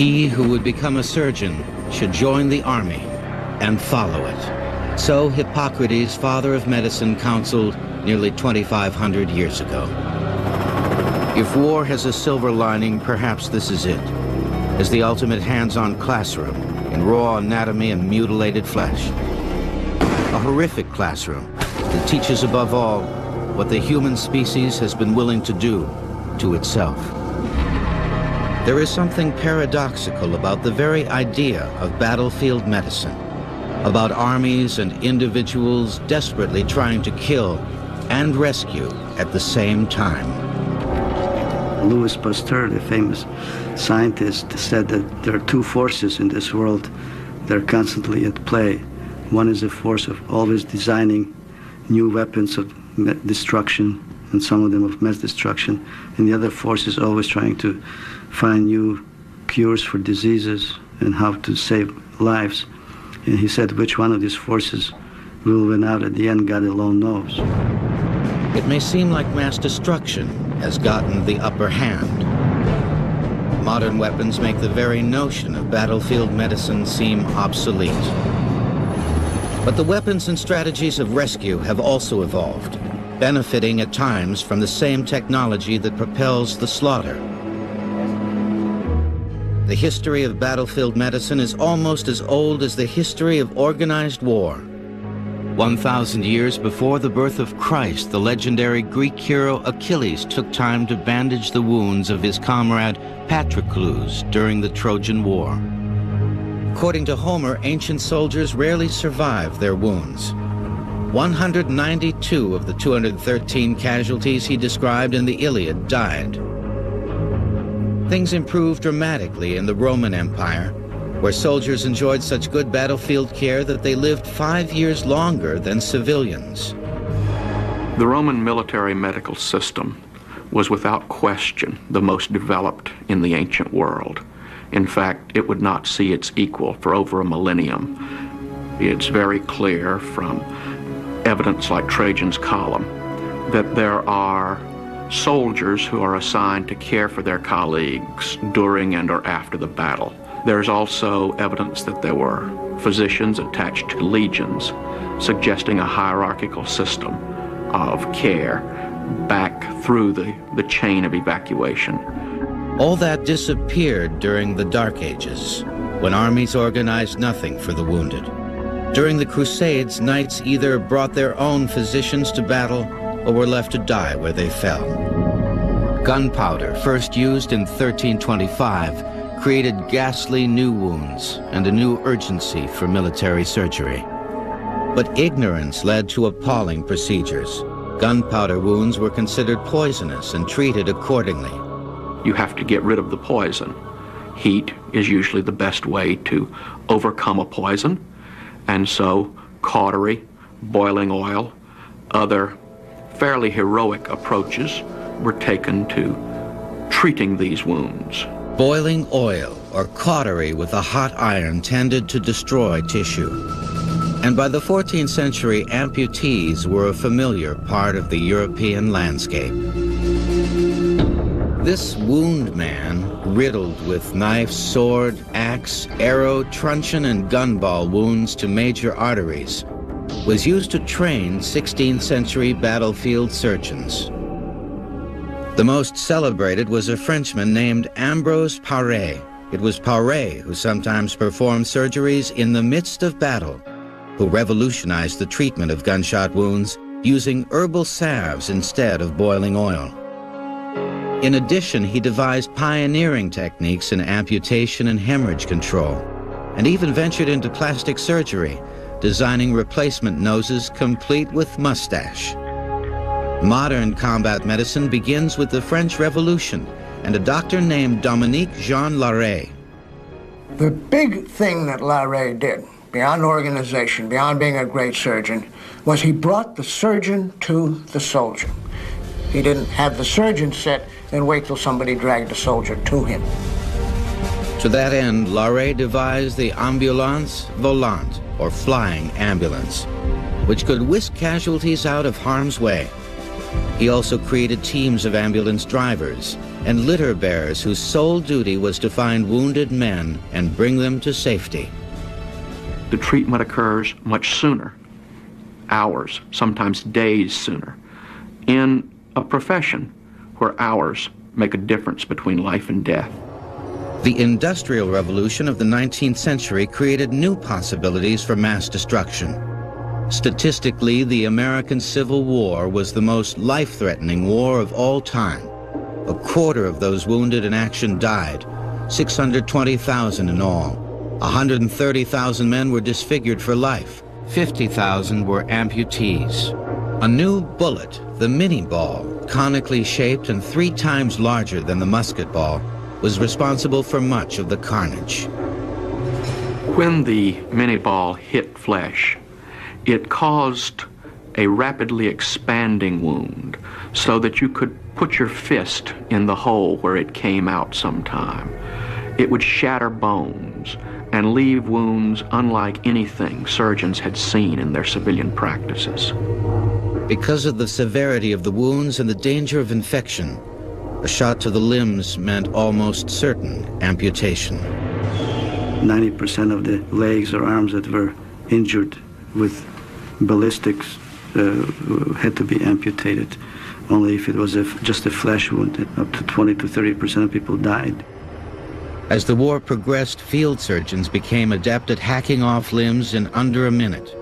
He who would become a surgeon should join the army and follow it. So Hippocrates, father of medicine, counseled nearly 2,500 years ago. If war has a silver lining, perhaps this is it, as the ultimate hands-on classroom in raw anatomy and mutilated flesh. A horrific classroom that teaches above all what the human species has been willing to do to itself. There is something paradoxical about the very idea of battlefield medicine, about armies and individuals desperately trying to kill and rescue at the same time. Louis Pasteur, the famous scientist, said that there are two forces in this world that are constantly at play. One is the force of always designing new weapons of destruction, and some of them of mass destruction, and the other force is always trying to find new cures for diseases and how to save lives. And he said which one of these forces will win out at the end, God alone knows. It may seem like mass destruction has gotten the upper hand. Modern weapons make the very notion of battlefield medicine seem obsolete. But the weapons and strategies of rescue have also evolved, benefiting at times from the same technology that propels the slaughter. The history of battlefield medicine is almost as old as the history of organized war. 1,000 years before the birth of Christ, the legendary Greek hero Achilles took time to bandage the wounds of his comrade Patroclus during the Trojan War. According to Homer, ancient soldiers rarely survived their wounds. 192 of the 213 casualties he described in the Iliad died. Things improved dramatically in the Roman Empire, where soldiers enjoyed such good battlefield care that they lived 5 years longer than civilians. The Roman military medical system was without question the most developed in the ancient world. In fact, it would not see its equal for over a millennium. It's very clear from evidence like Trajan's column that there are soldiers who are assigned to care for their colleagues during and or after the battle. There's also evidence that there were physicians attached to legions, suggesting a hierarchical system of care back through the chain of evacuation. All that disappeared during the Dark Ages, when armies organized nothing for the wounded. During the Crusades, knights either brought their own physicians to battle or were left to die where they fell. Gunpowder, first used in 1325, created ghastly new wounds and a new urgency for military surgery. But ignorance led to appalling procedures. Gunpowder wounds were considered poisonous and treated accordingly. You have to get rid of the poison. Heat is usually the best way to overcome a poison, and so cautery, boiling oil, other fairly heroic approaches were taken to treating these wounds. Boiling oil or cautery with a hot iron tended to destroy tissue. And by the 14th century, amputees were a familiar part of the European landscape. This wound man, riddled with knife, sword, axe, arrow, truncheon, and gunball wounds to major arteries, was used to train 16th century battlefield surgeons. The most celebrated was a Frenchman named Ambrose Paré. It was Paré who sometimes performed surgeries in the midst of battle, who revolutionized the treatment of gunshot wounds using herbal salves instead of boiling oil. In addition, he devised pioneering techniques in amputation and hemorrhage control, and even ventured into plastic surgery, designing replacement noses complete with mustache. Modern combat medicine begins with the French Revolution and a doctor named Dominique Jean Larrey. The big thing that Larrey did, beyond organization, beyond being a great surgeon, was he brought the surgeon to the soldier. He didn't have the surgeon sit and wait till somebody dragged the soldier to him. To that end, Larrey devised the ambulance volante, or flying ambulance, which could whisk casualties out of harm's way. He also created teams of ambulance drivers, and litter bearers whose sole duty was to find wounded men and bring them to safety. The treatment occurs much sooner, hours, sometimes days sooner, in a profession where hours make a difference between life and death. The Industrial Revolution of the 19th century created new possibilities for mass destruction. Statistically, the American Civil War was the most life-threatening war of all time. A quarter of those wounded in action died, 620,000 in all. 130,000 men were disfigured for life. 50,000 were amputees. A new bullet, the mini ball, conically shaped and 3 times larger than the musket ball, was responsible for much of the carnage. When the mini ball hit flesh, it caused a rapidly expanding wound so that you could put your fist in the hole where it came out sometime. It would shatter bones and leave wounds unlike anything surgeons had seen in their civilian practices. Because of the severity of the wounds and the danger of infection, a shot to the limbs meant almost certain amputation. 90% of the legs or arms that were injured with ballistics had to be amputated. Only if it was just a flesh wound, up to 20 to 30% of people died. As the war progressed, field surgeons became adept at hacking off limbs in under a minute.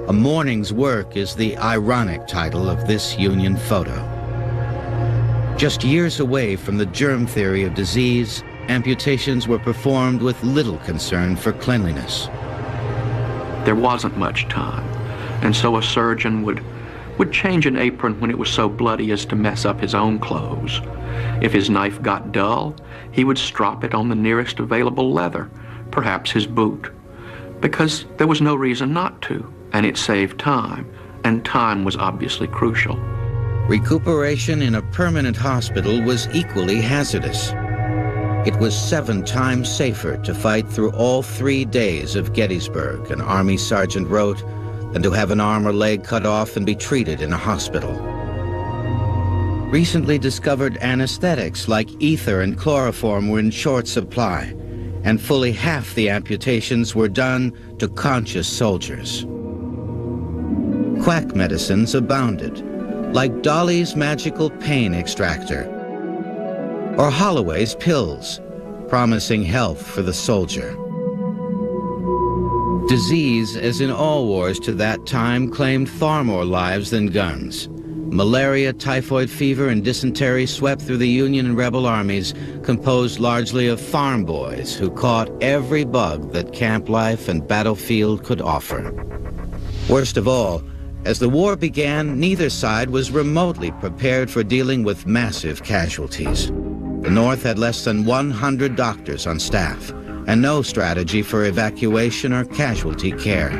A morning's work is the ironic title of this Union photo. Just years away from the germ theory of disease, amputations were performed with little concern for cleanliness. There wasn't much time, and so a surgeon would change an apron when it was so bloody as to mess up his own clothes. If his knife got dull, he would strop it on the nearest available leather, perhaps his boot, because there was no reason not to, and it saved time, and time was obviously crucial. Recuperation in a permanent hospital was equally hazardous. It was 7 times safer to fight through all 3 days of Gettysburg, an Army sergeant wrote, than to have an arm or leg cut off and be treated in a hospital. Recently discovered anesthetics like ether and chloroform were in short supply, and fully half the amputations were done to conscious soldiers. Quack medicines abounded, like Dolly's magical pain extractor, or Holloway's pills, promising health for the soldier. Disease, as in all wars to that time, claimed far more lives than guns. Malaria, typhoid fever, and dysentery swept through the Union and rebel armies, composed largely of farm boys who caught every bug that camp life and battlefield could offer. Worst of all, as the war began, neither side was remotely prepared for dealing with massive casualties. The North had less than 100 doctors on staff, and no strategy for evacuation or casualty care.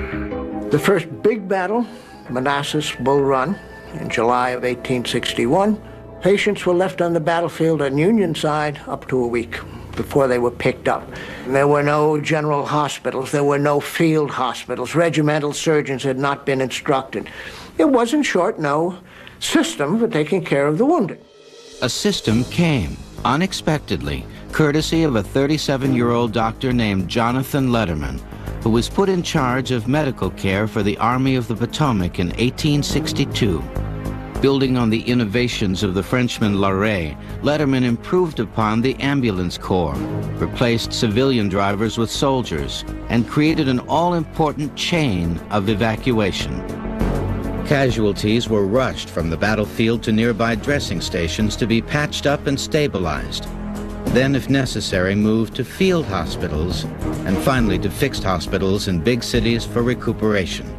The first big battle, Manassas Bull Run, in July of 1861, patients were left on the battlefield on Union side up to a week before they were picked up. There were no general hospitals, there were no field hospitals, regimental surgeons had not been instructed. It was, in short, no system for taking care of the wounded. A system came, unexpectedly, courtesy of a 37-year-old doctor named Jonathan Letterman, who was put in charge of medical care for the Army of the Potomac in 1862. Building on the innovations of the Frenchman Larrey, Letterman improved upon the ambulance corps, replaced civilian drivers with soldiers, and created an all-important chain of evacuation. Casualties were rushed from the battlefield to nearby dressing stations to be patched up and stabilized. Then, if necessary, moved to field hospitals, and finally to fixed hospitals in big cities for recuperation.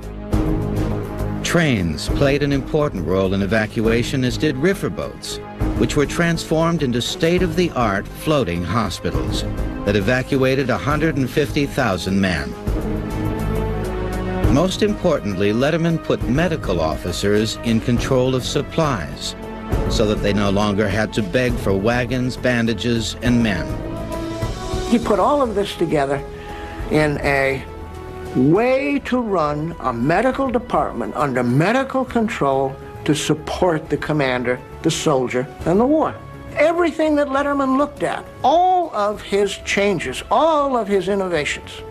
Trains played an important role in evacuation, as did riverboats, which were transformed into state-of-the-art floating hospitals that evacuated 150,000 men. Most importantly, Letterman put medical officers in control of supplies, so that they no longer had to beg for wagons, bandages, and men. He put all of this together in a way to run a medical department under medical control to support the commander, the soldier, and the war. everything that Letterman looked at, all of his changes, all of his innovations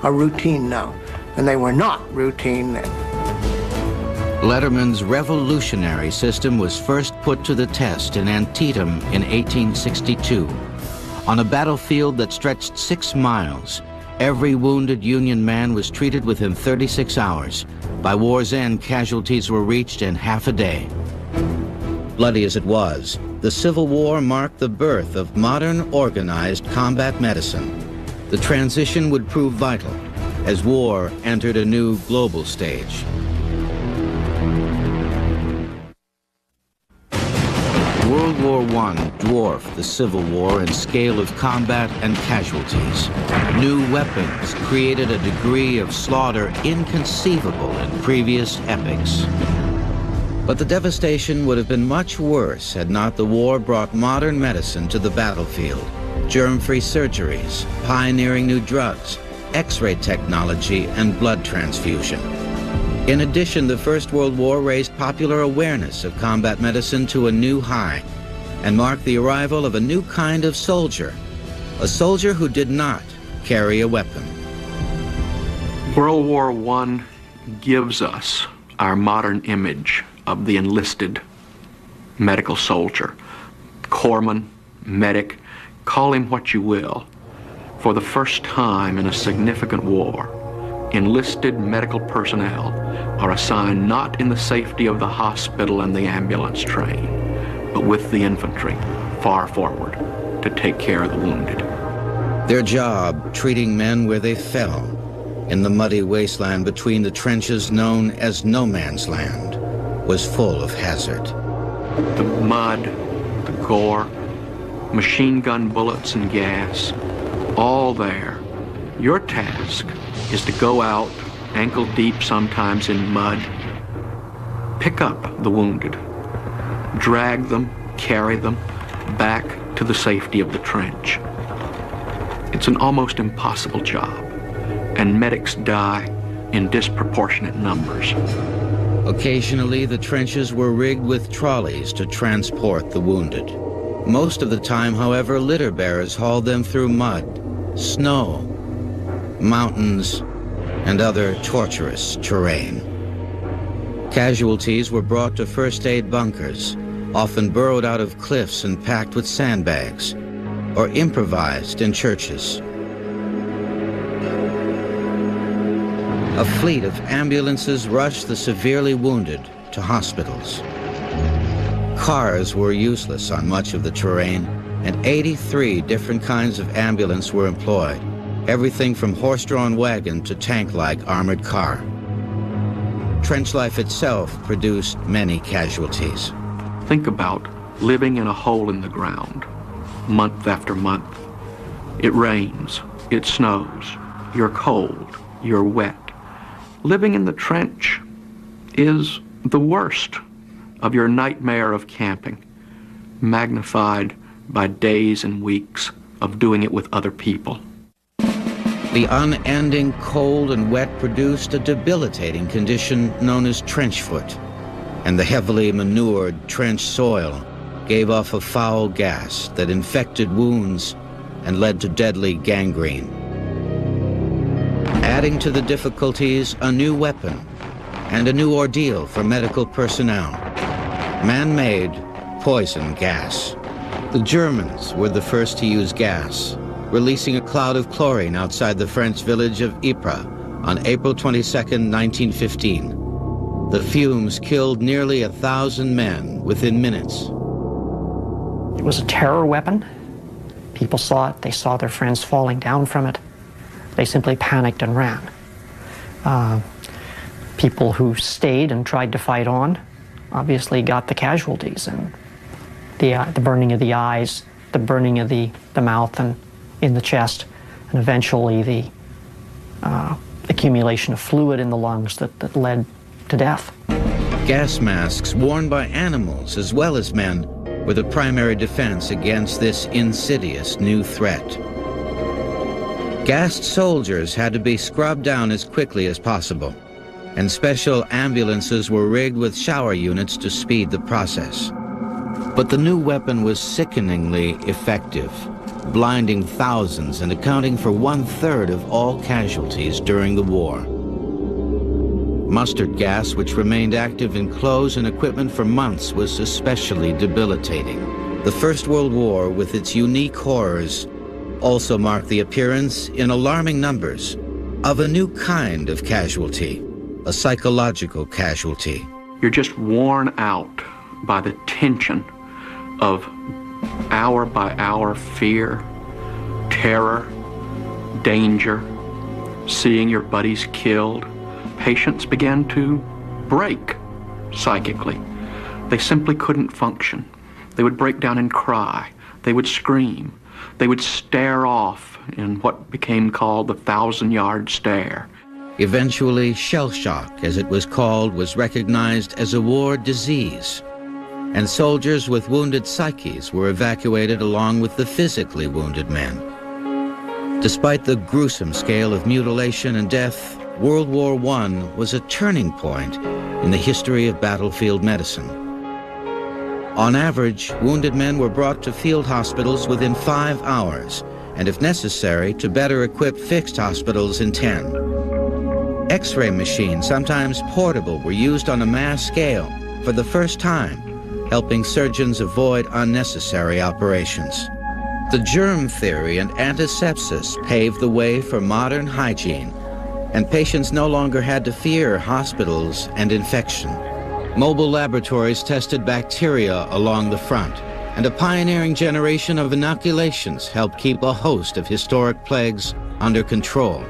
are routine now, and they were not routine then. Letterman's revolutionary system was first put to the test in Antietam in 1862. On a battlefield that stretched 6 miles, every wounded Union man was treated within 36 hours. By war's end, casualties were reached in half a day. Bloody as it was, the Civil War marked the birth of modern organized combat medicine. The transition would prove vital as war entered a new global stage. World War I dwarfed the Civil War in scale of combat and casualties. New weapons created a degree of slaughter inconceivable in previous epics. But the devastation would have been much worse had not the war brought modern medicine to the battlefield. Germ-free surgeries, pioneering new drugs, X-ray technology, and blood transfusion. In addition, the First World War raised popular awareness of combat medicine to a new high and marked the arrival of a new kind of soldier, a soldier who did not carry a weapon. World War I gives us our modern image of the enlisted medical soldier, corpsman, medic, call him what you will. For the first time in a significant war, enlisted medical personnel are assigned not in the safety of the hospital and the ambulance train, but with the infantry far forward to take care of the wounded. Their job, treating men where they fell, in the muddy wasteland between the trenches known as no man's land, was full of hazard. The mud, the gore, machine gun bullets and gas, all there. Your task is to go out, ankle deep sometimes in mud, pick up the wounded, drag them, carry them back to the safety of the trench. It's an almost impossible job, and medics die in disproportionate numbers. Occasionally, the trenches were rigged with trolleys to transport the wounded. Most of the time, however, litter bearers hauled them through mud, snow, mountains, and other torturous terrain. Casualties were brought to first aid bunkers, often burrowed out of cliffs and packed with sandbags, or improvised in churches. A fleet of ambulances rushed the severely wounded to hospitals. Cars were useless on much of the terrain, and 83 different kinds of ambulance were employed, everything from horse-drawn wagon to tank-like armored car. Trench life itself produced many casualties. Think about living in a hole in the ground, month after month. It rains, it snows, you're cold, you're wet. Living in the trench is the worst of your nightmare of camping, magnified by days and weeks of doing it with other people. The unending cold and wet produced a debilitating condition known as trench foot, and the heavily manured trench soil gave off a foul gas that infected wounds and led to deadly gangrene. Adding to the difficulties, a new weapon and a new ordeal for medical personnel: man-made poison gas. The Germans were the first to use gas, releasing a cloud of chlorine outside the French village of Ypres on April 22, 1915. The fumes killed nearly 1,000 men within minutes. It was a terror weapon. People saw it. They saw their friends falling down from it. They simply panicked and ran. People who stayed and tried to fight on obviously got the casualties, and the burning of the eyes, the burning of the mouth and in the chest, and eventually the accumulation of fluid in the lungs that led to death. Gas masks worn by animals as well as men were the primary defense against this insidious new threat. Gassed soldiers had to be scrubbed down as quickly as possible, and special ambulances were rigged with shower units to speed the process. But the new weapon was sickeningly effective, blinding thousands and accounting for 1/3 of all casualties during the war. Mustard gas, which remained active in clothes and equipment for months, was especially debilitating. The First World War, with its unique horrors, also marked the appearance in alarming numbers of a new kind of casualty, a psychological casualty. You're just worn out by the tension of hour-by-hour fear, terror, danger, seeing your buddies killed. Patients began to break psychically. They simply couldn't function. They would break down and cry. They would scream. They would stare off in what became called the 1,000-yard stare. Eventually, shell shock, as it was called, was recognized as a war disease, and soldiers with wounded psyches were evacuated along with the physically wounded men. Despite the gruesome scale of mutilation and death, World War I was a turning point in the history of battlefield medicine. On average, wounded men were brought to field hospitals within 5 hours, and if necessary, to better equipped fixed hospitals in 10. X-ray machines, sometimes portable, were used on a mass scale for the first time, helping surgeons avoid unnecessary operations. The germ theory and antisepsis paved the way for modern hygiene, and patients no longer had to fear hospitals and infection. Mobile laboratories tested bacteria along the front, and a pioneering generation of inoculations helped keep a host of historic plagues under control.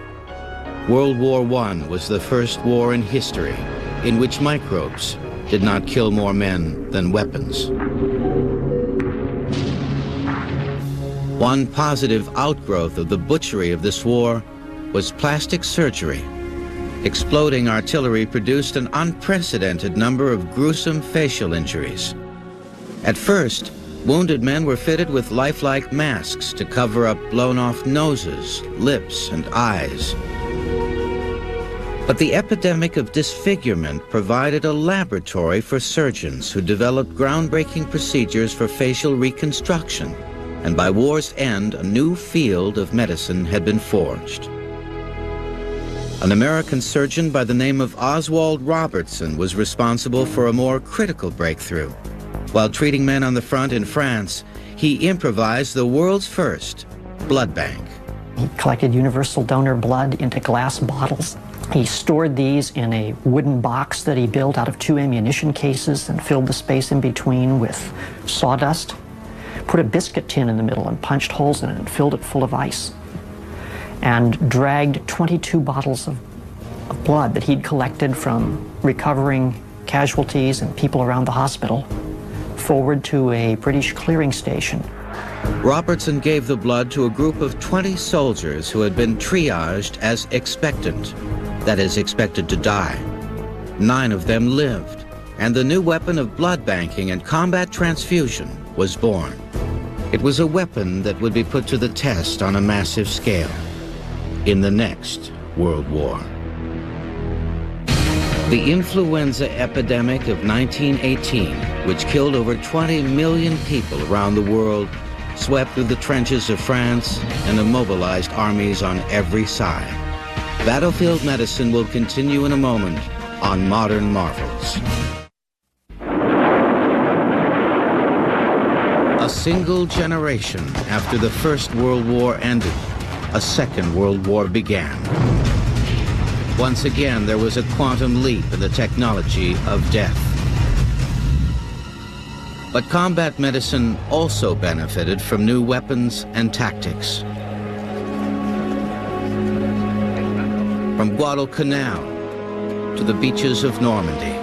World War I was the first war in history in which microbes did not kill more men than weapons. One positive outgrowth of the butchery of this war was plastic surgery. Exploding artillery produced an unprecedented number of gruesome facial injuries. At first, wounded men were fitted with lifelike masks to cover up blown-off noses, lips, and eyes. But the epidemic of disfigurement provided a laboratory for surgeons who developed groundbreaking procedures for facial reconstruction, and by war's end, a new field of medicine had been forged. An American surgeon by the name of Oswald Robertson was responsible for a more critical breakthrough. While treating men on the front in France, he improvised the world's first blood bank. He collected universal donor blood into glass bottles. He stored these in a wooden box that he built out of 2 ammunition cases and filled the space in between with sawdust, put a biscuit tin in the middle and punched holes in it and filled it full of ice, and dragged 22 bottles of blood that he'd collected from recovering casualties and people around the hospital forward to a British clearing station. Robertson gave the blood to a group of 20 soldiers who had been triaged as expectant, that is, expected to die. 9 of them lived, and the new weapon of blood banking and combat transfusion was born. It was a weapon that would be put to the test on a massive scale in the next World War. The influenza epidemic of 1918, which killed over 20 million people around the world, swept through the trenches of France and immobilized armies on every side. Battlefield medicine will continue in a moment on Modern Marvels. A single generation after the First World War ended, a Second World War began. Once again, there was a quantum leap in the technology of death. But combat medicine also benefited from new weapons and tactics. From Guadalcanal to the beaches of Normandy,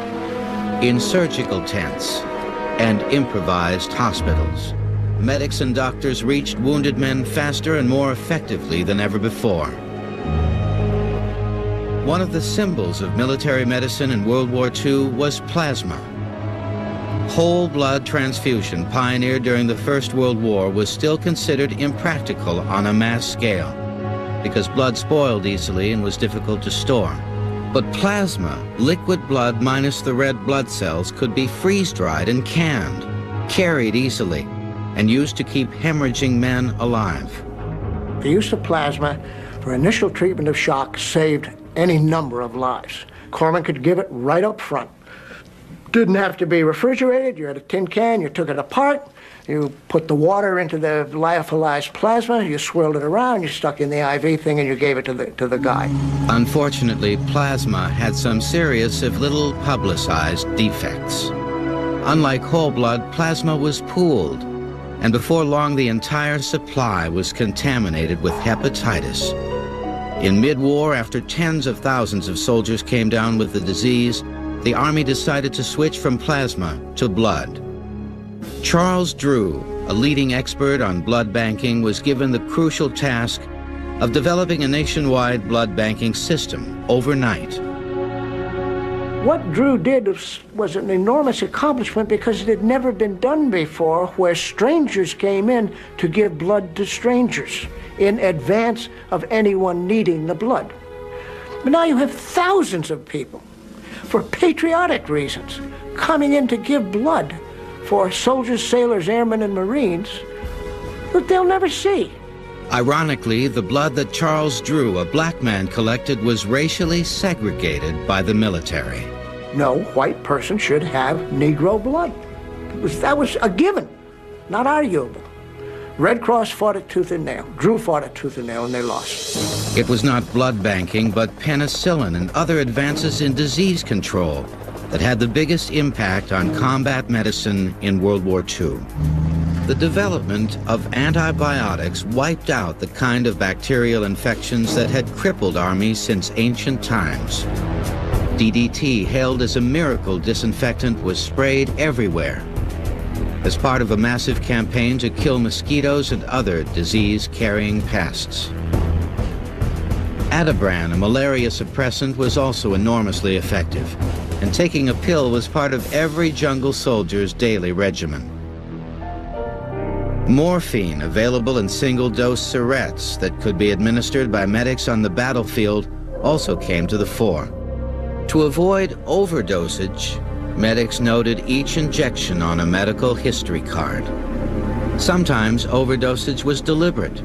in surgical tents and improvised hospitals, medics and doctors reached wounded men faster and more effectively than ever before. One of the symbols of military medicine in World War II was plasma. Whole blood transfusion, pioneered during the First World War, was still considered impractical on a mass scale because blood spoiled easily and was difficult to store. But plasma, liquid blood minus the red blood cells, could be freeze-dried and canned, carried easily, and used to keep hemorrhaging men alive. The use of plasma for initial treatment of shock saved any number of lives. Corpsman could give it right up front. Didn't have to be refrigerated. You had a tin can, you took it apart, you put the water into the lyophilized plasma, you swirled it around, you stuck in the IV thing, and you gave it to the guy. Unfortunately, plasma had some serious, if little publicized, defects. Unlike whole blood, plasma was pooled, and before long the entire supply was contaminated with hepatitis. In mid-war, after tens of thousands of soldiers came down with the disease, the Army decided to switch from plasma to blood. Charles Drew, a leading expert on blood banking, was given the crucial task of developing a nationwide blood banking system overnight. What Drew did was an enormous accomplishment because it had never been done before, where strangers came in to give blood to strangers in advance of anyone needing the blood. But now you have thousands of people, for patriotic reasons, coming in to give blood for soldiers, sailors, airmen, and Marines that they'll never see. Ironically, the blood that Charles Drew, a black man, collected was racially segregated by the military. No white person should have Negro blood. That was a given, not arguable. Red Cross fought it tooth and nail. Drew fought it tooth and nail, and they lost. It was not blood banking, but penicillin and other advances in disease control that had the biggest impact on combat medicine in World War II. The development of antibiotics wiped out the kind of bacterial infections that had crippled armies since ancient times. DDT, hailed as a miracle disinfectant, was sprayed everywhere as part of a massive campaign to kill mosquitoes and other disease-carrying pests. Atibran, a malaria suppressant, was also enormously effective, and taking a pill was part of every jungle soldier's daily regimen. Morphine, available in single-dose syrettes that could be administered by medics on the battlefield, also came to the fore. To avoid overdosage, medics noted each injection on a medical history card. Sometimes overdosage was deliberate.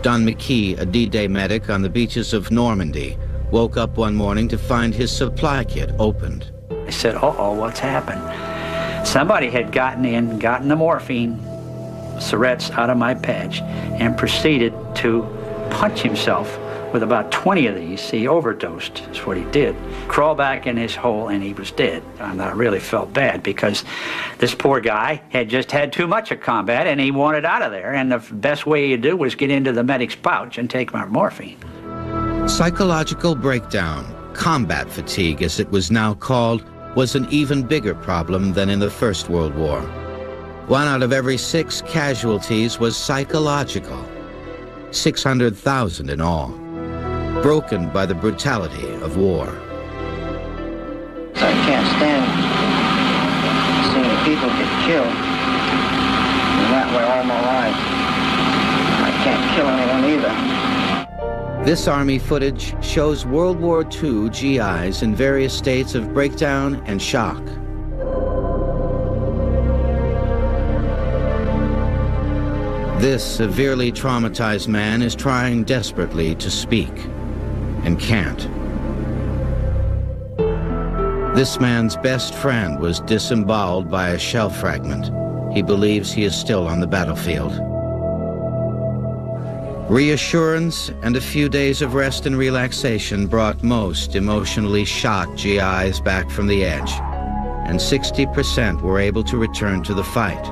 Don McKee, a D-Day medic on the beaches of Normandy, woke up one morning to find his supply kit opened. I said, uh-oh, what's happened? Somebody had gotten the morphine syrettes out of my patch and proceeded to punch himself with about 20 of these. He overdosed, is what he did. Crawled back in his hole and he was dead. And I really felt bad because this poor guy had just had too much of combat and he wanted out of there. And the best way you do was get into the medic's pouch and take my morphine. Psychological breakdown, combat fatigue as it was now called, was an even bigger problem than in the First World War. 1 out of every 6 casualties was psychological, 600,000 in all, broken by the brutality of war. I can't stand seeing people get killed. And that way all my life. I can't kill anyone either. This Army footage shows World War II GIs in various states of breakdown and shock. This severely traumatized man is trying desperately to speak and can't. This man's best friend was disemboweled by a shell fragment. He believes he is still on the battlefield. Reassurance and a few days of rest and relaxation brought most emotionally shocked GIs back from the edge, and 60% were able to return to the fight.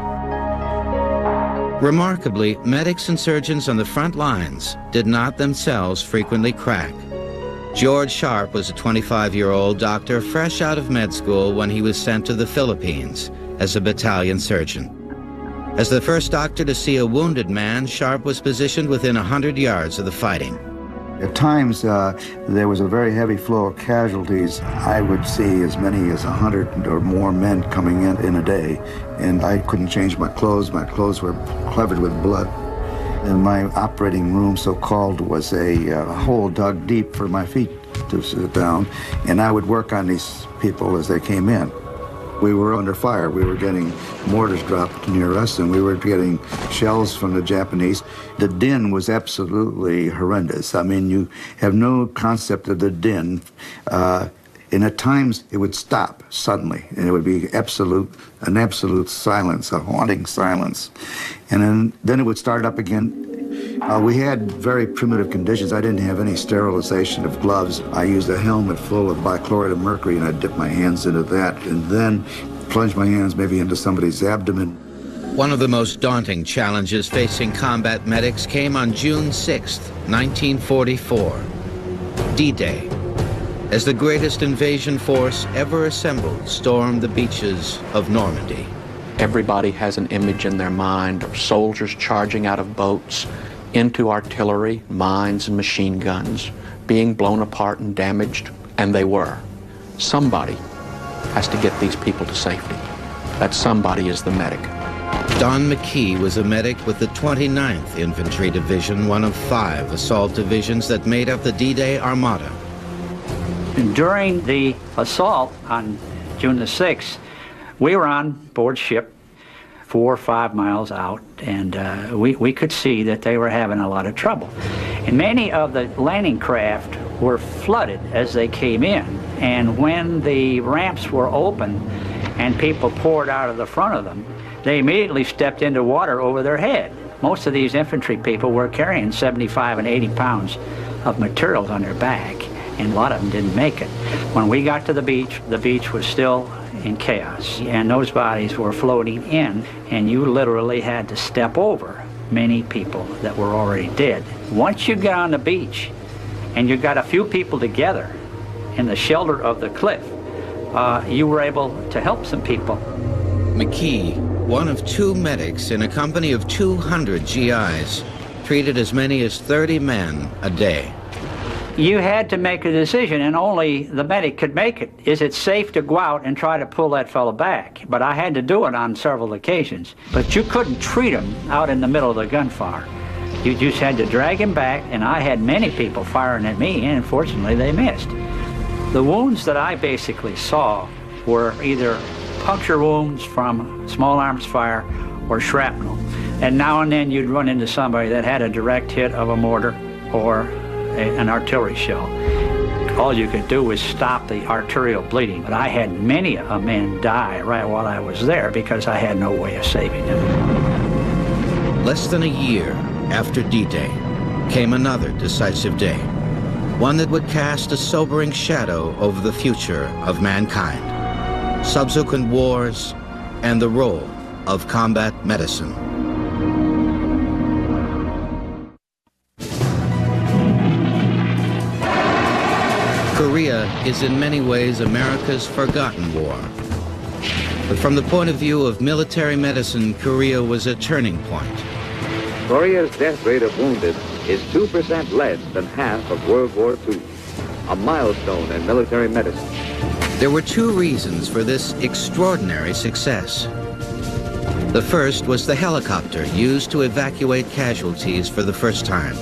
Remarkably, medics and surgeons on the front lines did not themselves frequently crack. George Sharp was a 25-year-old doctor fresh out of med school when he was sent to the Philippines as a battalion surgeon. As the first doctor to see a wounded man, Sharp was positioned within 100 yards of the fighting. At times, there was a very heavy flow of casualties. I would see as many as 100 or more men coming in a day, and I couldn't change my clothes. My clothes were covered with blood. And my operating room, so-called, was a hole dug deep for my feet to sit down, and I would work on these people as they came in. We were under fire. We were getting mortars dropped near us, and we were getting shells from the Japanese. The din was absolutely horrendous. I mean, you have no concept of the din. And at times, it would stop suddenly, and it would be an absolute silence, a haunting silence. And then it would start up again. We had very primitive conditions. I didn't have any sterilization of gloves. I used a helmet full of bichloride of mercury, and I'd dip my hands into that, and then plunge my hands maybe into somebody's abdomen. One of the most daunting challenges facing combat medics came on June 6, 1944, D-Day, as the greatest invasion force ever assembled stormed the beaches of Normandy. Everybody has an image in their mind of soldiers charging out of boats into artillery, mines, and machine guns, being blown apart and damaged, and they were. Somebody has to get these people to safety. That somebody is the medic. Don McKee was a medic with the 29th Infantry Division, one of 5 assault divisions that made up the D-Day Armada. During the assault on June the 6th, we were on board ship 4 or 5 miles out, and we could see that they were having a lot of trouble. And many of the landing craft were flooded as they came in, and when the ramps were open and people poured out of the front of them, they immediately stepped into water over their head. Most of these infantry people were carrying 75 and 80 pounds of materials on their back, and a lot of them didn't make it. When we got to the beach was still in chaos, and those bodies were floating in, and you literally had to step over many people that were already dead. Once you get on the beach and you got a few people together in the shelter of the cliff, you were able to help some people. McKee, one of 2 medics in a company of 200 GIs, treated as many as 30 men a day. You had to make a decision, and only the medic could make it. Is it safe to go out and try to pull that fellow back? But I had to do it on several occasions. But you couldn't treat him out in the middle of the gunfire. You just had to drag him back, and I had many people firing at me, and fortunately they missed. The wounds that I basically saw were either puncture wounds from small arms fire or shrapnel. And now and then you'd run into somebody that had a direct hit of a mortar or an artillery shell. All you could do was stop the arterial bleeding. But I had many a man die right while I was there because I had no way of saving them. Less than a year after D-Day came another decisive day, one that would cast a sobering shadow over the future of mankind, subsequent wars, and the role of combat medicine. Korea is in many ways America's forgotten war. But from the point of view of military medicine, Korea was a turning point. Korea's death rate of wounded is 2% less than half of World War II, a milestone in military medicine. There were 2 reasons for this extraordinary success. The first was the helicopter used to evacuate casualties for the first time.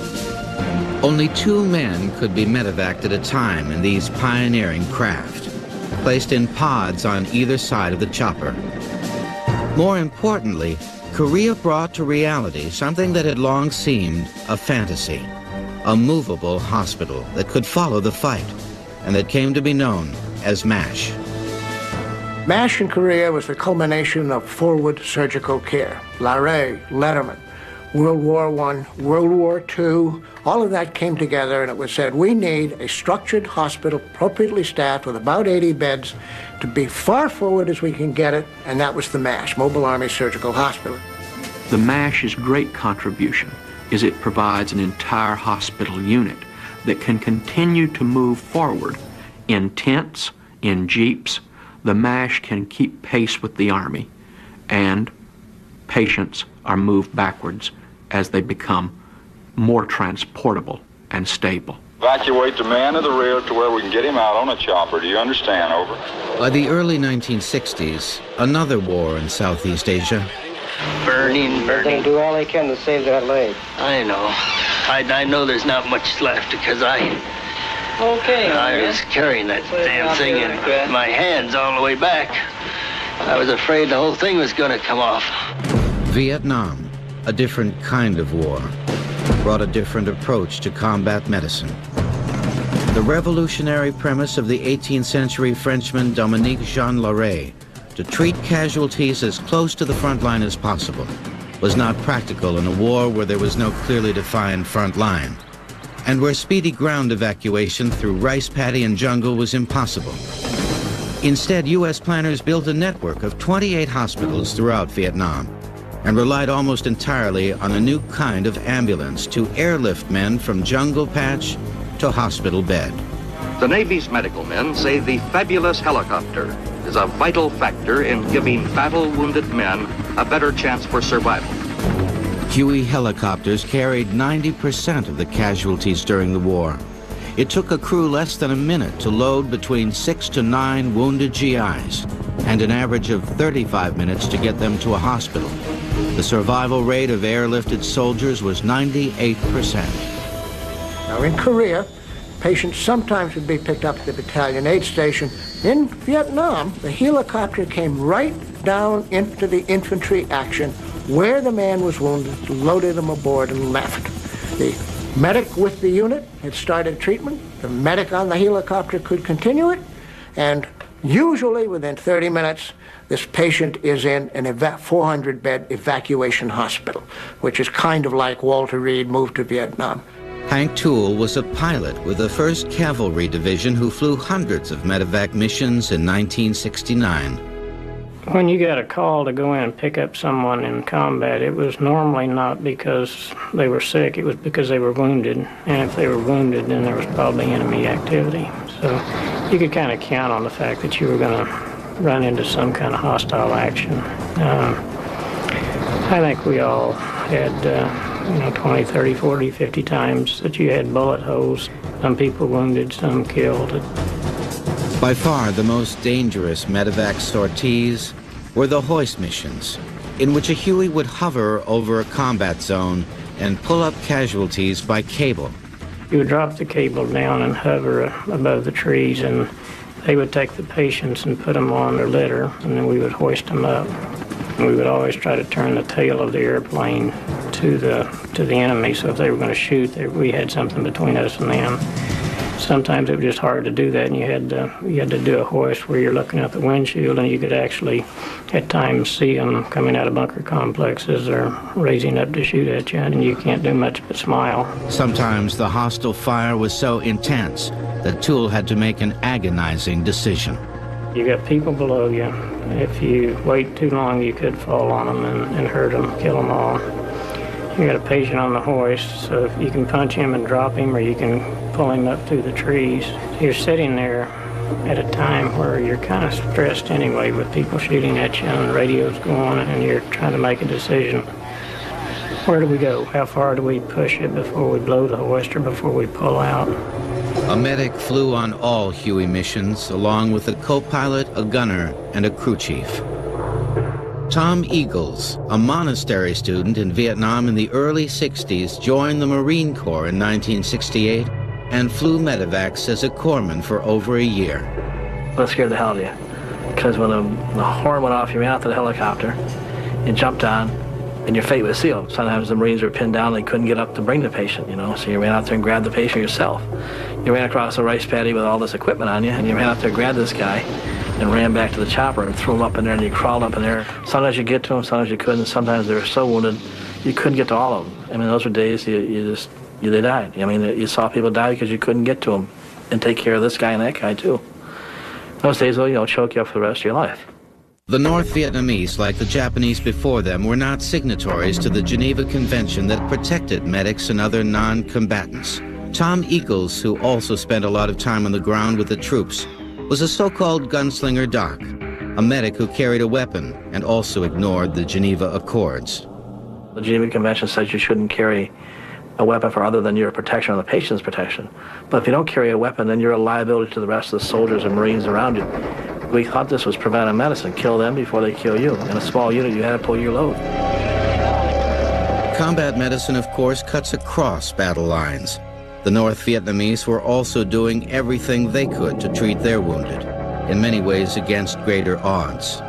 Only 2 men could be medevaced at a time in these pioneering craft, placed in pods on either side of the chopper. More importantly, Korea brought to reality something that had long seemed a fantasy, a movable hospital that could follow the fight, and that came to be known as MASH. MASH in Korea was the culmination of forward surgical care. Larey, Letterman, World War I, World War II, all of that came together, and it was said, we need a structured hospital appropriately staffed with about 80 beds to be far forward as we can get it, and that was the MASH, Mobile Army Surgical Hospital. The MASH's great contribution is it provides an entire hospital unit that can continue to move forward in tents, in jeeps. The MASH can keep pace with the Army, and patients are moved backwards as they become more transportable and stable. Evacuate the man to the rear to where we can get him out on a chopper. Do you understand? Over. By the early 1960s, another war in Southeast Asia. Burning. They're going to do all they can to save that leg. I know. I know there's not much left because I was carrying that damn thing in my hands all the way back. I was afraid the whole thing was going to come off. Vietnam, a different kind of war, brought a different approach to combat medicine. The revolutionary premise of the 18th century Frenchman Dominique Jean Larrey to treat casualties as close to the front line as possible was not practical in a war where there was no clearly defined front line, and where speedy ground evacuation through rice paddy and jungle was impossible. Instead, U.S. planners built a network of 28 hospitals throughout Vietnam and relied almost entirely on a new kind of ambulance to airlift men from jungle patch to hospital bed. The Navy's medical men say the fabulous helicopter is a vital factor in giving battle-wounded men a better chance for survival. Huey helicopters carried 90% of the casualties during the war. It took a crew less than a minute to load between 6 to 9 wounded GIs, and an average of 35 minutes to get them to a hospital. The survival rate of airlifted soldiers was 98%. Now, in Korea, patients sometimes would be picked up at the battalion aid station. In Vietnam, the helicopter came right down into the infantry action where the man was wounded, loaded him aboard, and left. The medic with the unit had started treatment. The medic on the helicopter could continue it, and usually within 30 minutes, this patient is in an 400-bed evacuation hospital, which is kind of like Walter Reed moved to Vietnam. Hank Toole was a pilot with the 1st Cavalry Division who flew hundreds of medevac missions in 1969. When you got a call to go in and pick up someone in combat, it was normally not because they were sick, it was because they were wounded. And if they were wounded, then there was probably enemy activity. So you could kind of count on the fact that you were going to run into some kind of hostile action. I think we all had 20, 30, 40, 50 times that you had bullet holes, some people wounded, some killed. By far the most dangerous medevac sorties were the hoist missions, in which a Huey would hover over a combat zone and pull up casualties by cable. You would drop the cable down and hover above the trees, and they would take the patients and put them on their litter, and then we would hoist them up. We would always try to turn the tail of the airplane to the enemy, so if they were going to shoot, we had something between us and them. Sometimes it was just hard to do that, and you had to do a hoist where you're looking out the windshield, and you could actually, at times, see them coming out of bunker complexes or raising up to shoot at you, and you can't do much but smile. Sometimes the hostile fire was so intense that Toole had to make an agonizing decision. You got people below you. If you wait too long, you could fall on them and hurt them, kill them all. You got a patient on the hoist, so you can punch him and drop him, or you can pull him up through the trees. You're sitting there at a time where you're kind of stressed anyway, with people shooting at you and radios going, and you're trying to make a decision. Where do we go? How far do we push it before we blow the hoist or before we pull out? A medic flew on all Huey missions, along with a co-pilot, a gunner, and a crew chief. Tom Eagles, a monastery student in Vietnam in the early 60s, joined the Marine Corps in 1968 and flew medevacs as a corpsman for over a year. That scared the hell out of you, because when the horn went off, you ran out to the helicopter, you jumped on, and your fate was sealed. Sometimes the Marines were pinned down, they couldn't get up to bring the patient, so you ran out there and grabbed the patient yourself. You ran across a rice paddy with all this equipment on you, and you ran out there and grabbed this guy and ran back to the chopper and threw him up in there, and you crawled up in there. Sometimes you get to him, sometimes you couldn't. Sometimes they were so wounded, you couldn't get to all of them. I mean, those were days they died. I mean, you saw people die because you couldn't get to them and take care of this guy and that guy, too. Those days will, choke you up for the rest of your life. The North Vietnamese, like the Japanese before them, were not signatories to the Geneva Convention that protected medics and other non-combatants. Tom Eagles, who also spent a lot of time on the ground with the troops, was a so-called gunslinger doc, a medic who carried a weapon and also ignored the Geneva Accords. The Geneva Convention says you shouldn't carry a weapon for other than your protection or the patient's protection. But if you don't carry a weapon, then you're a liability to the rest of the soldiers and Marines around you. We thought this was preventive medicine. Kill them before they kill you. In a small unit, you had to pull your load. Combat medicine, of course, cuts across battle lines. The North Vietnamese were also doing everything they could to treat their wounded, in many ways against greater odds.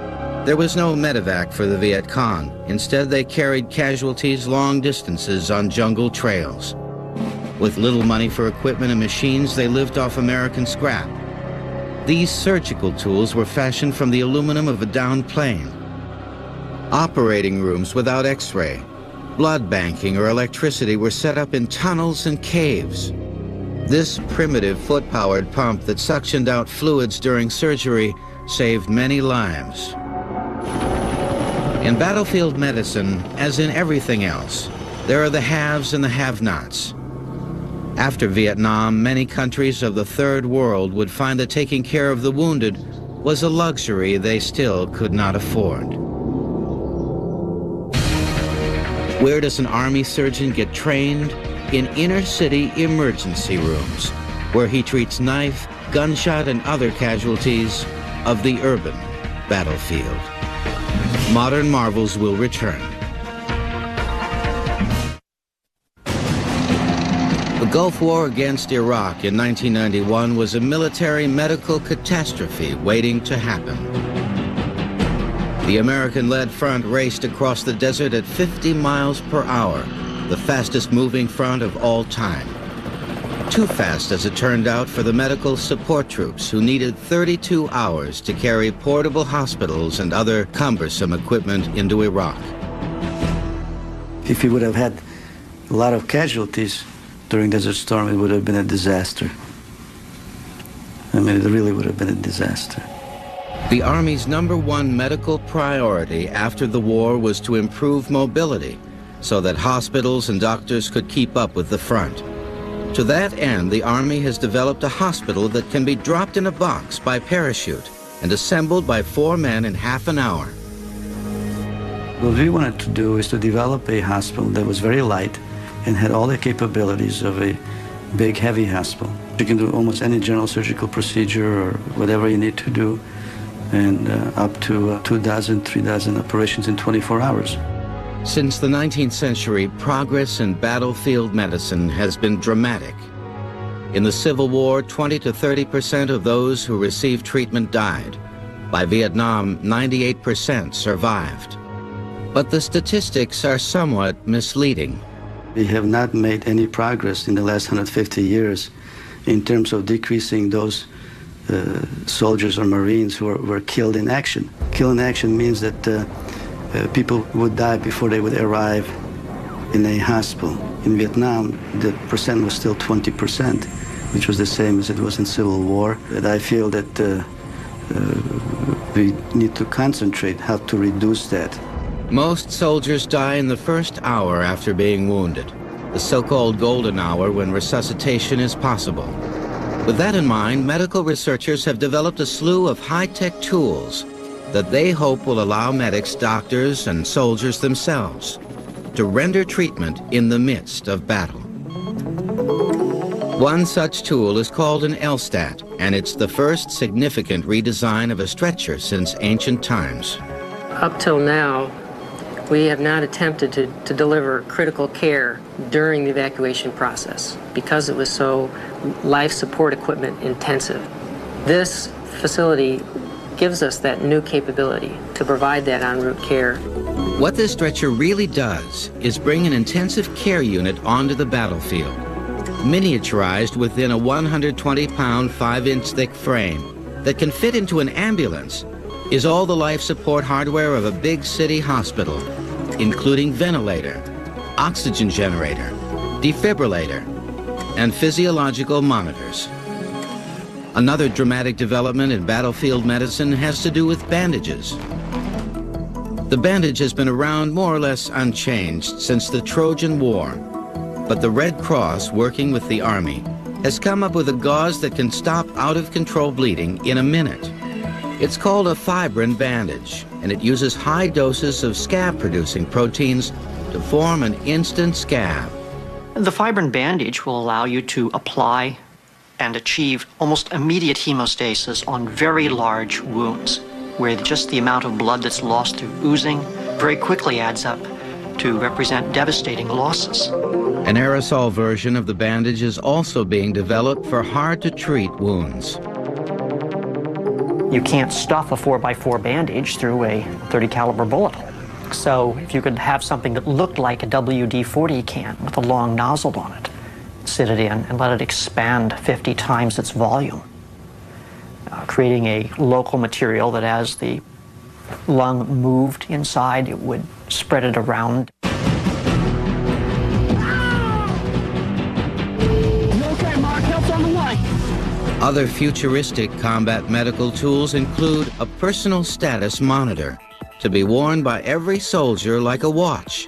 There was no medevac for the Viet Cong. Instead, they carried casualties long distances on jungle trails. With little money for equipment and machines, they lived off American scrap. These surgical tools were fashioned from the aluminum of a downed plane. Operating rooms without X-ray, blood banking or electricity were set up in tunnels and caves. This primitive foot-powered pump that suctioned out fluids during surgery saved many lives. In battlefield medicine, as in everything else, there are the haves and the have-nots. After Vietnam, many countries of the Third World would find that taking care of the wounded was a luxury they still could not afford. Where does an Army surgeon get trained? In inner-city emergency rooms, where he treats knife, gunshot, and other casualties of the urban battlefield. Modern Marvels will return. The Gulf War against Iraq in 1991 was a military medical catastrophe waiting to happen. The American-led front raced across the desert at 50 miles per hour, the fastest moving front of all time. Too fast, as it turned out, for the medical support troops who needed 32 hours to carry portable hospitals and other cumbersome equipment into Iraq. If we would have had a lot of casualties during Desert Storm, it would have been a disaster. I mean, it really would have been a disaster. The Army's #1 medical priority after the war was to improve mobility so that hospitals and doctors could keep up with the front. To that end, the Army has developed a hospital that can be dropped in a box by parachute and assembled by 4 men in half an hour. What we wanted to do is to develop a hospital that was very light and had all the capabilities of a big, heavy hospital. You can do almost any general surgical procedure or whatever you need to do, and up to 2,000, 3,000 operations in 24 hours. Since the 19th century, progress in battlefield medicine has been dramatic. In the Civil War, 20 to 30% of those who received treatment died. By Vietnam, 98% survived. But the statistics are somewhat misleading. We have not made any progress in the last 150 years in terms of decreasing those soldiers or Marines who were killed in action. Killed in action means that people would die before they would arrive in a hospital. In Vietnam, the percent was still 20%, which was the same as it was in Civil War. And I feel that we need to concentrate how to reduce that. Most soldiers die in the first hour after being wounded, the so-called golden hour when resuscitation is possible. With that in mind, medical researchers have developed a slew of high-tech tools that they hope will allow medics, doctors, and soldiers themselves to render treatment in the midst of battle. One such tool is called an LSTAT, and it's the first significant redesign of a stretcher since ancient times. Up till now, we have not attempted to deliver critical care during the evacuation process because it was so life support equipment intensive. This facility gives us that new capability to provide that en route care. What this stretcher really does is bring an intensive care unit onto the battlefield, miniaturized within a 120-pound, 5-inch thick frame that can fit into an ambulance, is all the life support hardware of a big city hospital, including ventilator, oxygen generator, defibrillator, and physiological monitors. Another dramatic development in battlefield medicine has to do with bandages. The bandage has been around more or less unchanged since the Trojan War, but the Red Cross, working with the Army, has come up with a gauze that can stop out-of-control bleeding in a minute. It's called a fibrin bandage, and it uses high doses of scab-producing proteins to form an instant scab. The fibrin bandage will allow you to apply and achieve almost immediate hemostasis on very large wounds, where just the amount of blood that's lost through oozing very quickly adds up to represent devastating losses. An aerosol version of the bandage is also being developed for hard-to-treat wounds. You can't stuff a 4x4 bandage through a .30 caliber bullet hole. So if you could have something that looked like a WD-40 can with a long nozzle on it, sit it in and let it expand 50 times its volume, creating a local material that as the lung moved inside, it would spread it around. Other futuristic combat medical tools include a personal status monitor to be worn by every soldier like a watch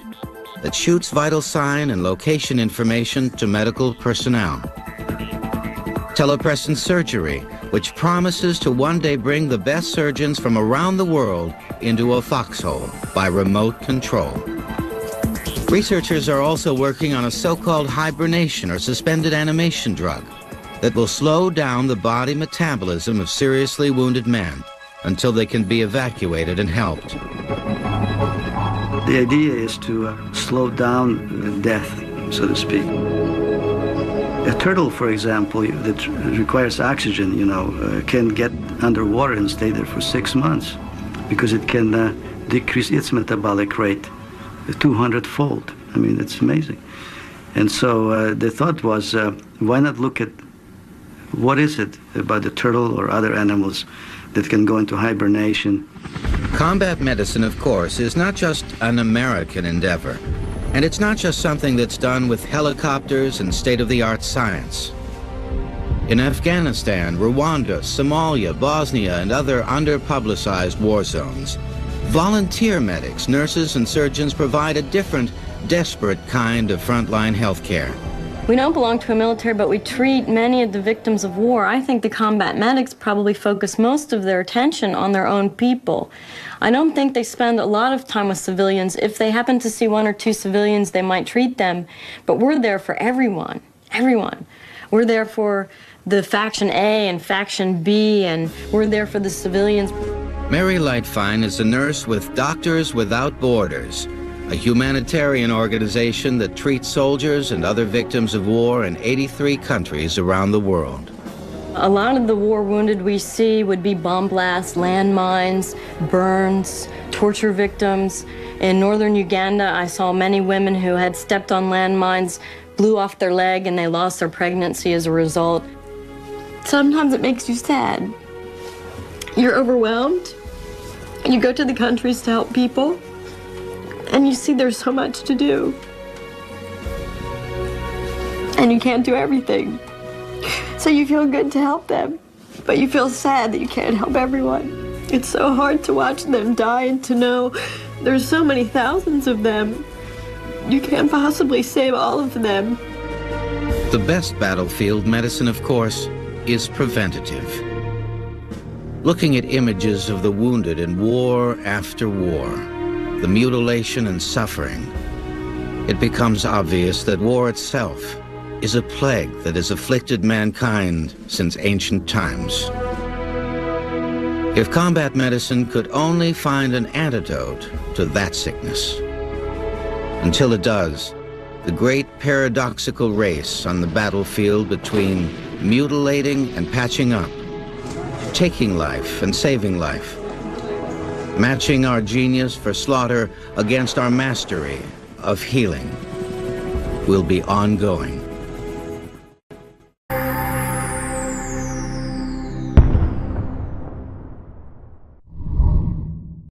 that shoots vital sign and location information to medical personnel. Telepresence surgery, which promises to one day bring the best surgeons from around the world into a foxhole by remote control. Researchers are also working on a so-called hibernation or suspended animation drug that will slow down the body metabolism of seriously wounded men until they can be evacuated and helped. The idea is to slow down death, so to speak. A turtle, for example, that requires oxygen, can get underwater and stay there for 6 months because it can decrease its metabolic rate 200-fold. I mean, it's amazing. And so the thought was, why not look at what is it about the turtle or other animals that can go into hibernation? Combat medicine, of course, is not just an American endeavor. And it's not just something that's done with helicopters and state-of-the-art science. In Afghanistan, Rwanda, Somalia, Bosnia, and other under-publicized war zones, volunteer medics, nurses, and surgeons provide a different, desperate kind of frontline health care. We don't belong to a military, but we treat many of the victims of war. I think the combat medics probably focus most of their attention on their own people. I don't think they spend a lot of time with civilians. If they happen to see 1 or 2 civilians, they might treat them. But we're there for everyone, everyone. We're there for the Faction A and Faction B, and we're there for the civilians. Mary Lightfine is a nurse with Doctors Without Borders, a humanitarian organization that treats soldiers and other victims of war in 83 countries around the world. A lot of the war wounded we see would be bomb blasts, landmines, burns, torture victims. In northern Uganda, I saw many women who had stepped on landmines, blew off their leg, and they lost their pregnancy as a result. Sometimes it makes you sad. You're overwhelmed. You go to the countries to help people, and you see there's so much to do. And you can't do everything. So you feel good to help them, but you feel sad that you can't help everyone. It's so hard to watch them die and to know there's so many thousands of them. You can't possibly save all of them. The best battlefield medicine, of course, is preventative. Looking at images of the wounded in war after war, the mutilation and suffering, it becomes obvious that war itself is a plague that has afflicted mankind since ancient times. If combat medicine could only find an antidote to that sickness. Until it does, the great paradoxical race on the battlefield between mutilating and patching up, taking life and saving life, matching our genius for slaughter against our mastery of healing, will be ongoing.